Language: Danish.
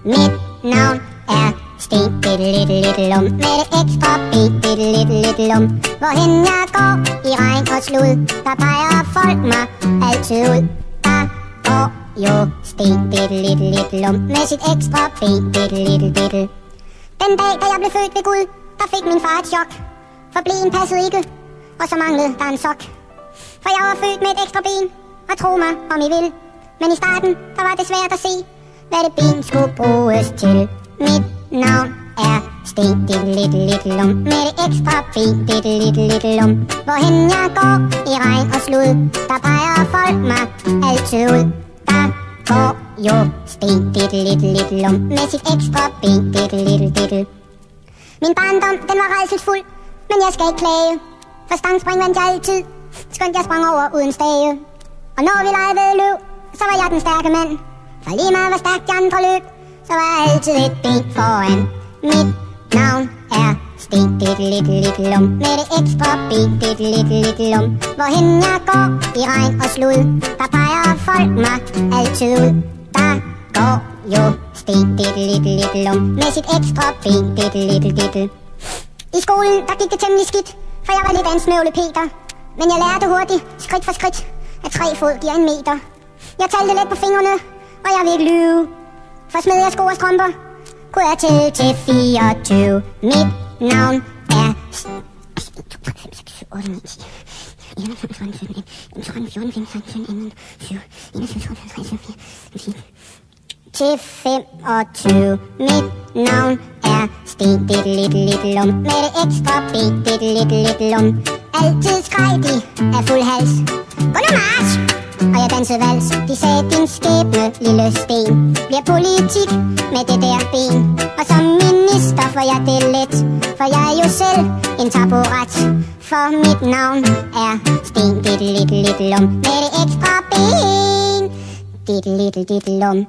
Mit navn er Sten Diddle-Diddle-Diddle-Lum. Med det ekstra B, Diddle-Diddle-Diddle-Lum. Hvorhen jeg går i regn og slud, der peger folk mig altid ud. Der går jo Sten Diddle-Diddle-Diddle-Lum med sit ekstra B, Diddle-Diddle-Diddle. Den dag, da jeg blev født ved Gud, der fik min far et chok. For bleen passede ikke, og så manglede der en sok. For jeg var født med et ekstra ben, og tro mig, om I vil. Men i starten, der var det svært at se, hvad det ben skulle bruges til. Mit navn er Sten Diddle-Diddle-Diddle-Lum. Med det ekstra ben, Diddle-Diddle-Diddle-Lum. Hvorhen jeg går i regn og slud, der peger folk mig altid ud. Der går jo Sten Diddle-Diddle-Diddle-Lum med sit ekstra ben, Diddle-Diddle-Diddle. Min barndom, den var rædselsfuld, men jeg skal ikke klage. For stangspring vandt jeg altid, skønt jeg sprang over uden stage. Og når vi legede ved løb, så var jeg den stærke mand. For lige meget hvor stærkt de andre løb, så var jeg altid et ben foran. Mit navn er Sten Diddle-Diddle-Diddle-Lum. Med det ekstra ben, Diddle-Diddle-Diddle-Lum. Hvorhen jeg går i regn og slud, der peger folk mig altid ud. Der går jo Sten Diddle-Diddle-Diddle-Lum med sit ekstra ben, Diddle-Diddle-Diddle. I skolen, der gik det temmelig skidt, for jeg var lidt af en snøvle Peter. Men jeg lærte hurtigt, skridt for skridt, at 3 fod giver 1 meter. Jeg talte let på fingrene, og jeg vil ikke lyve. For smed jeg sko og strømper, kunne jeg tælle til 24. Mit navn er... 1, 2, 3, 5, 6, 7, 8, 9, 10, 11, 12, 13, 14, 15, 14, 15, 16, 17, 18, 19, 20, 21, 22, 23, 24, 25, til 25. Mit navn er Sten Diddle-Diddle-Diddle-Lum. Med det ekstra B, Diddle-Diddle-Diddle-Lum. Altid skreg de af fuld hals. Gå nu march! Og jeg dansede vals. De sagde, din skæbne, lille sten, bliver politik med det der ben. Og som minister får jeg det let, for jeg er jo selv en taburet. For mit navn er Sten Diddle-Diddle-Diddle-Lum. Med det ekstra ben, Diddle-Diddle-Diddle-Lum.